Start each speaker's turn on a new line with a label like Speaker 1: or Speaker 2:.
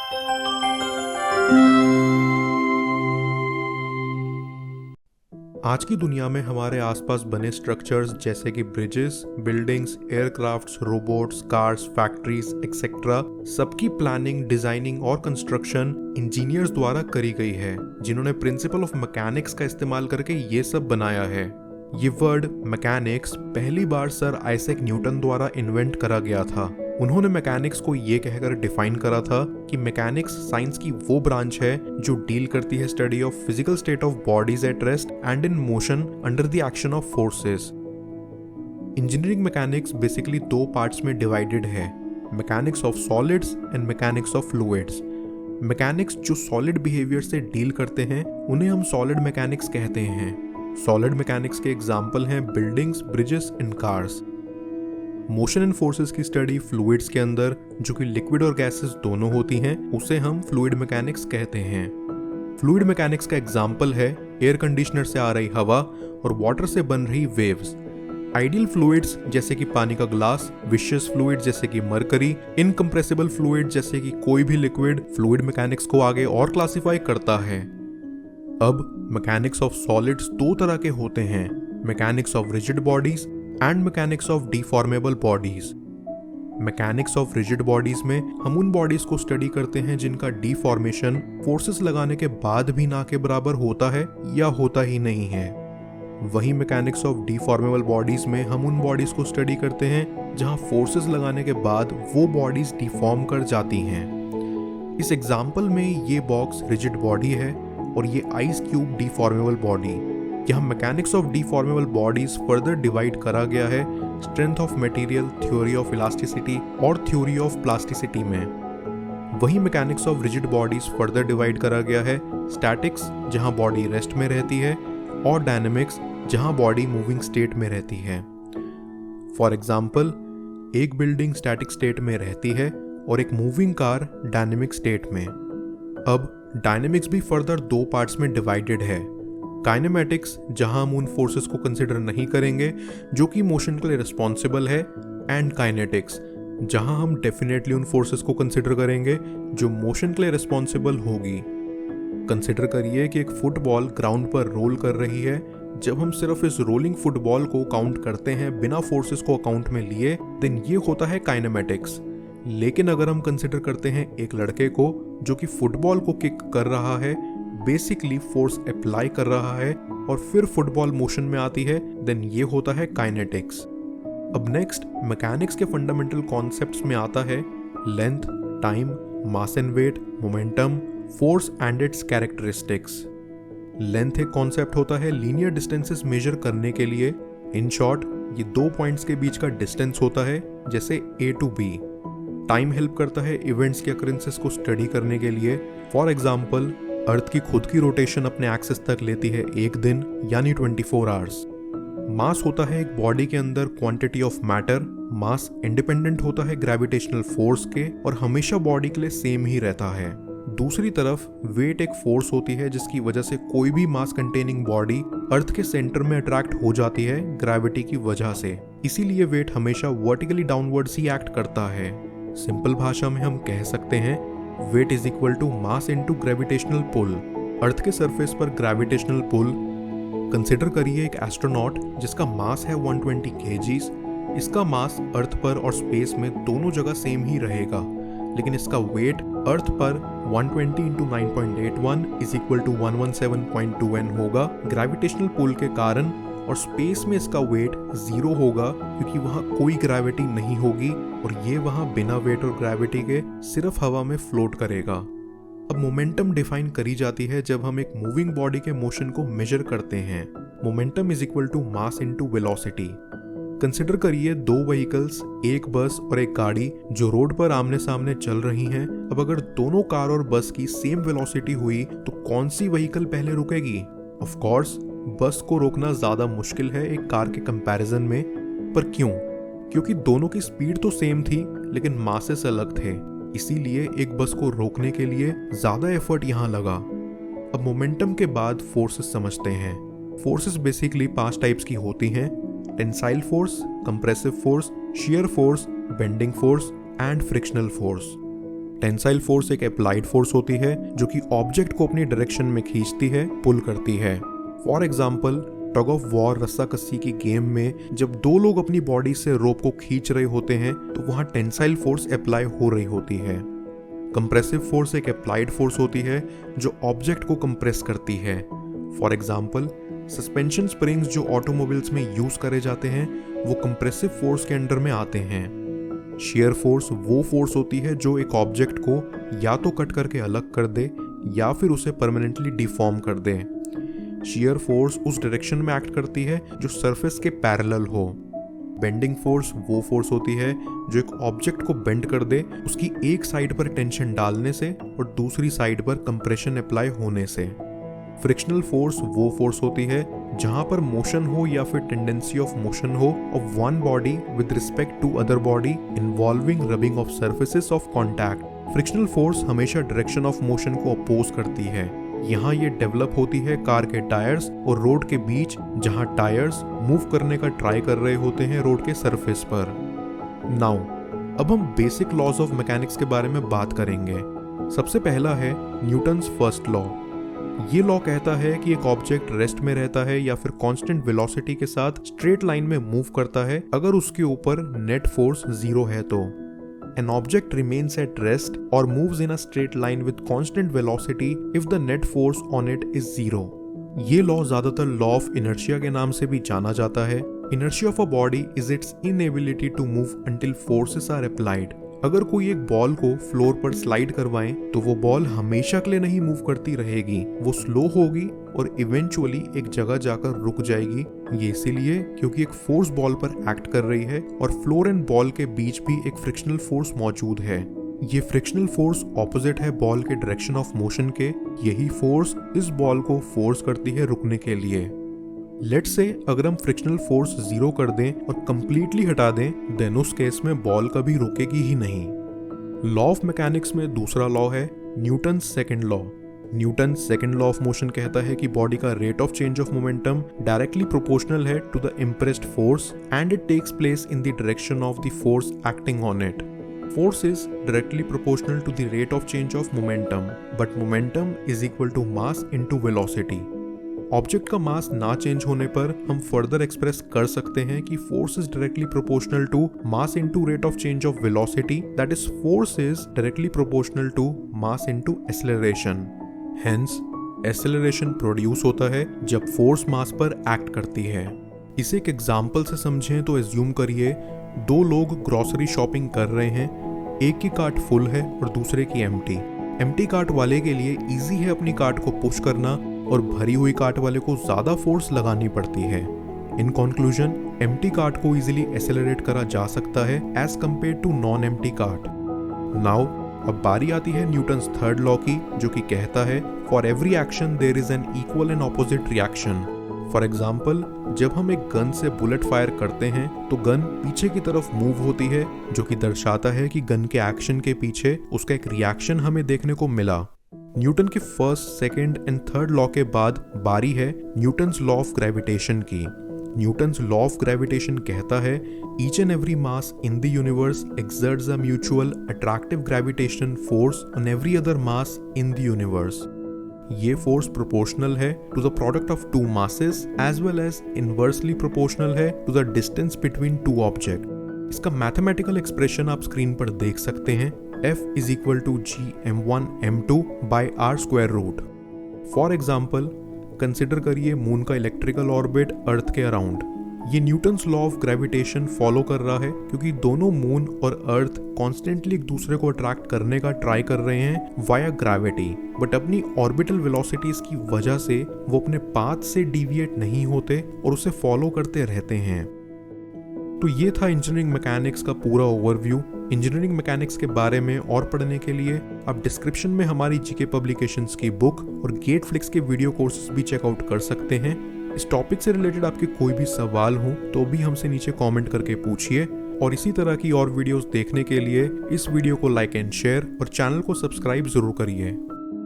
Speaker 1: आज की दुनिया में हमारे आसपास बने स्ट्रक्चर्स जैसे कि bridges, buildings, aircrafts, robots, cars, factories etcetera सबकी प्लानिंग, डिजाइनिंग और कंस्ट्रक्शन इंजीनियर्स द्वारा करी गई है, जिन्होंने प्रिंसिपल ऑफ मैकेनिक्स का इस्तेमाल करके ये सब बनाया है। ये वर्ड मैकेनिक्स पहली बार सर आइजैक न्यूटन द्वारा इन्वेंट करा गया था। उन्होंने मैकेनिक्स को ये कहकर डिफाइन करा था कि मैकेनिक्स साइंस की वो ब्रांच है जो डील करती है study of physical state of bodies at rest and in motion under the action of forces. Engineering mechanics basically दो पार्ट्स में डिवाइडेड है, mechanics of solids and mechanics of fluids. Mechanics जो solid behaviour से deal करते हैं उन्हें हम solid mechanics कहते हैं। सॉलिड मैकेनिक्स के एग्जाम्पल हैं buildings, bridges and cars. Motion and forces की स्टडी फ्लूइड्स के अंदर, जो कि लिक्विड और गैसेस दोनों होती हैं, उसे हम फ्लूइड मैकेनिक्स कहते हैं। फ्लूइड मैकेनिक्स का एग्जाम्पल है एयर कंडीशनर से आ रही हवा और वाटर से बन रही वेव्स। आइडियल फ्लूइड्स जैसे कि पानी का ग्लास, विशियस फ्लूइड जैसे कि मरकरी, इनकम्प्रेसिबल फ्लूइड जैसे कि कोई भी लिक्विड फ्लूइड मैकेनिक्स को आगे और क्लासिफाई करता है। अब मैकेनिक्स ऑफ सॉलिड्स दो तरह के होते हैं, mechanics of rigid bodies and mechanics of deformable bodies. Mechanics of rigid bodies में हम उन बॉडीज को स्टडी करते हैं जिनका डिफॉर्मेशन फोर्सेस लगाने के बाद भी ना के बराबर होता है या होता ही नहीं है। वहीं मैकेनिक्स ऑफ डिफॉर्मेबल बॉडीज में हम उन बॉडीज को स्टडी करते हैं जहां फोर्सेस लगाने के बाद वो बॉडीज डिफॉर्म कर जाती हैं। इस एग्जाम्पल में ये बॉक्स रिजिड बॉडी है और ये आइस क्यूब डिफॉर्मेबल बॉडी। यहाँ mechanics of deformable bodies further divide करा गया है strength of material, theory of elasticity और थ्योरी ऑफ प्लास्टिसिटी में। वही mechanics of rigid bodies further divide करा गया है स्टैटिक्स, जहाँ बॉडी रेस्ट में रहती है, और डायनेमिक्स, जहाँ बॉडी मूविंग स्टेट में रहती है। फॉर एग्जाम्पल, एक बिल्डिंग स्टैटिक स्टेट में रहती है और एक मूविंग कार डायनेमिक स्टेट में। अब डायनेमिक्स भी फर्दर दो पार्ट्स में डिवाइडेड है, काइनेमेटिक्स जहां हम उन फोर्सेस को कंसिडर नहीं करेंगे जो कि मोशन के लिए रिस्पॉन्सिबल है, एंड काइनेटिक्स जहां हम डेफिनेटली उन फोर्सेस को कंसिडर करेंगे जो मोशन के लिए रिस्पॉन्सिबल होगी। कंसिडर करिए कि एक फुटबॉल ग्राउंड पर रोल कर रही है। जब हम सिर्फ इस रोलिंग फुटबॉल को काउंट करते हैं बिना फोर्सेस को अकाउंट में लिए, देन ये होता है काइनेमेटिक्स। लेकिन अगर हम कंसिडर करते हैं एक लड़के को जो कि फुटबॉल को किक कर रहा है, बेसिकली फोर्स अप्लाई कर रहा है और फिर फुटबॉल मोशन में आती है, देन ये होता है काइनेटिक्स। अब नेक्स्ट मैकेनिक्स के फंडामेंटल कॉन्सेप्ट्स में आता है length, time, mass and weight, momentum, force and its characteristics. Length एक कॉन्सेप्ट होता है लीनियर डिस्टेंसेस मेजर करने के लिए। इन शॉर्ट, ये दो पॉइंट्स के बीच का डिस्टेंस होता है, जैसे A to B। Time help करता है इवेंट्स के अकरेंसेस को स्टडी करने के लिए। फॉर एग्जाम्पल, अर्थ की खुद की रोटेशन अपने एक्सिस तक लेती है एक दिन, यानी 24 आवर्स। मास होता है एक बॉडी के अंदर quantity of matter. Mass independent होता है ग्रेविटेशनल फोर्स के और हमेशा बॉडी के लिए सेम ही रहता है। दूसरी तरफ वेट एक फोर्स होती है जिसकी वजह से कोई भी मास कंटेनिंग बॉडी अर्थ के सेंटर में अट्रैक्ट हो जाती है ग्रेविटी की वजह से। इसीलिए वेट हमेशा वर्टिकली डाउनवर्ड्स ही एक्ट करता है। सिंपल भाषा में हम कह सकते हैं weight is equal to mass into gravitational pull. Earth के सरफेस पर ग्रेविटेशनल पुल। कंसिडर करिए एक एस्ट्रोनॉट जिसका मास है 120 kgs। इसका मास अर्थ पर और स्पेस में दोनों जगह सेम ही रहेगा, लेकिन इसका वेट अर्थ पर 120 into 9.81 is equal to 117.2 N होगा ग्रेविटेशनल पुल के कारण, और स्पेस में इसका वेट 0 होगा क्योंकि वहाँ कोई ग्रेविटी नहीं होगी और ये वहाँ बिना वेट और ग्रेविटी के सिर्फ हवा में फ्लोट करेगा। अब मोमेंटम डिफाइन करी जाती है जब हम एक मूविंग बॉडी के मोशन को मेजर करते हैं। Momentum is equal to mass into velocity. Consider करिए दो व्हीकल्स, एक बस और एक गाड़ी जो रोड पर आमने सामने चल रही हैं। अब अगर दोनों कार और बस की सेम वेलोसिटी हुई तो कौन सी व्हीकल पहले रुकेगी? ऑफ कोर्स बस को रोकना ज्यादा मुश्किल है एक कार के कंपैरिजन में। पर क्यों? क्योंकि दोनों की स्पीड तो सेम थी लेकिन मासेस अलग थे, इसीलिए एक बस को रोकने के लिए ज्यादा एफर्ट यहाँ लगा। अब मोमेंटम के बाद फोर्सेस समझते हैं। फोर्सेस बेसिकली 5 टाइप्स की होती हैं: tensile force, compressive force, shear force, bending force and frictional force. Tensile force एक अप्लाइड फोर्स होती है जो कि ऑब्जेक्ट को अपनी डायरेक्शन में खींचती है, पुल करती है। For example, tug of war रस्साकस्सी की गेम में जब दो लोग अपनी बॉडी से रोप को खींच रहे होते हैं तो वहां टेंसाइल फोर्स अप्लाई हो रही होती है। कंप्रेसिव फोर्स एक अप्लाइड फोर्स होती है जो ऑब्जेक्ट को कंप्रेस करती है। फॉर एग्जाम्पल, सस्पेंशन स्प्रिंग्स जो ऑटोमोबाइल्स में यूज करे जाते हैं वो कंप्रेसिव फोर्स के अंडर में आते हैं। शियर फोर्स वो फोर्स होती है जो एक ऑब्जेक्ट को या तो कट करके अलग कर दे या फिर उसे परमानेंटली डिफॉर्म कर दे। शियर फोर्स उस डायरेक्शन में एक्ट करती है जो सरफेस के पैरेलल हो। बेंडिंग फोर्स वो फोर्स होती है जो एक ऑब्जेक्ट को बेंड कर दे उसकी एक साइड पर टेंशन डालने से और दूसरी साइड पर कंप्रेशन अप्लाई होने से। फ्रिक्शनल फोर्स वो फोर्स होती है जहां पर मोशन हो या फिर टेंडेंसी ऑफ मोशन हो of one body with respect to other body involving rubbing of surfaces of contact. Frictional force हमेशा डायरेक्शन ऑफ मोशन को अपोज करती है। यहाँ ये डेवलप होती है कार के टायर्स और रोड के बीच जहां टायर्स मूव करने का ट्राई कर रहे होते हैं रोड के सरफेस पर। नाउ अब हम बेसिक लॉज ऑफ मैकेनिक्स के बारे में बात करेंगे। सबसे पहला है न्यूटन्स फर्स्ट लॉ। ये लॉ कहता है कि एक ऑब्जेक्ट रेस्ट में रहता है या फिर कांस्टेंट वेलोसिटी के साथ स्ट्रेट लाइन में मूव करता है अगर उसके ऊपर नेट फोर्स 0 है तो। An object remains at rest or moves in a straight line with constant velocity if the net force on it is 0. ये लॉ ज्यादातर लॉ ऑफ इनर्शिया के नाम से भी जाना जाता है। Inertia of a body is its inability to move until forces are applied. अगर कोई एक बॉल को फ्लोर पर स्लाइड करवाएं तो वो बॉल हमेशा के लिए नहीं मूव करती रहेगी, वो स्लो होगी और इवेंचुअली एक जगह जाकर रुक जाएगी। ये इसीलिए क्योंकि एक फोर्स बॉल पर एक्ट कर रही है और फ्लोर एंड बॉल के बीच भी एक फ्रिक्शनल फोर्स मौजूद है। ये फ्रिक्शनल फोर्स ऑपोजिट है बॉल के डायरेक्शन ऑफ मोशन के। यही फोर्स इस बॉल को फोर्स करती है रुकने के लिए। लेट्स से अगर हम फ्रिक्शनल फोर्स 0 कर दें और कंप्लीटली हटा दें देन उस केस में बॉल कभी रुकेगी ही नहीं। लॉ ऑफ मैकेनिक्स में दूसरा लॉ है Newton's second law. Newton's second law of motion कहता है कि बॉडी का rate of change of momentum directly proportional है to the impressed force and it takes place in the direction of the force acting on it. Force is directly proportional to the rate of change of momentum, but momentum is equal to mass into velocity. Object का मास ना change होने पर हम further express कर सकते हैं कि force is directly proportional to mass into rate of change of velocity, that is force is directly proportional to mass into acceleration. Hence acceleration produce होता है जब फोर्स मास पर एक्ट करती है। इसे एक एग्जांपल से समझें तो एज्यूम करिए दो लोग ग्रोसरी शॉपिंग कर रहे हैं, एक की कार्ट फुल है और दूसरे की एम्प्टी कार्ट वाले के लिए इजी है अपनी कार्ट को पुश करना और भरी हुई कार्ट वाले को ज्यादा फोर्स लगानी पड़ती है। इन कंक्लूजन एम्प्टी कार्ट को इजीली एक्सेलरेट करा जा सकता है as compare to non empty cart. Now अब बारी आती है न्यूटन्स थर्ड लॉ की, जो कि कहता है for every action there is an equal and opposite reaction. For example, जब हम एक गन से बुलेट फायर करते हैं तो गन पीछे की तरफ मूव होती है, जो कि दर्शाता है कि गन के एक्शन के पीछे उसका एक रिएक्शन हमें देखने को मिला। न्यूटन के first, second and third law के बाद बारी है न्यूटन्स लॉ ऑफ ग्रेविटेशन की। न्यूटन्स लॉ ऑफ ग्रेविटेशन कहता है each and every mass in the universe exerts a mutual attractive gravitation force on every other mass in the universe. ये force proportional है to the product of two masses as well as inversely proportional है to the distance between two object. इसका mathematical expression आप screen पर देख सकते हैं, F is equal to gm1 m2 by r square root. For example, consider करिए moon का electrical orbit अर्थ के अराउंड। ये Newton's law of gravitation follow कर रहा है क्योंकि दोनों मून और अर्थ कॉन्स्टेंटली एक दूसरे को अट्रैक्ट करने का ट्राई कर रहे हैं वाया ग्रेविटी, बट अपनी ऑर्बिटल वेलोसिटीज की वजह से वो अपने पाथ से डिविएट नहीं होते और उसे फॉलो करते रहते हैं। तो ये था इंजीनियरिंग मैकेनिक्स का पूरा ओवरव्यू। इंजीनियरिंग मैकेनिक्स के बारे में और पढ़ने के लिए आप डिस्क्रिप्शन में हमारी जीके पब्लिकेशंस की बुक और गेटफ्लिक्स के वीडियो कोर्सेज भी चेकआउट कर सकते हैं। इस टॉपिक से रिलेटेड आपके कोई भी सवाल हो तो भी हमसे नीचे कमेंट करके पूछिए, और इसी तरह की और वीडियोस देखने के लिए इस वीडियो को लाइक एंड शेयर और चैनल को सब्सक्राइब जरूर करिए।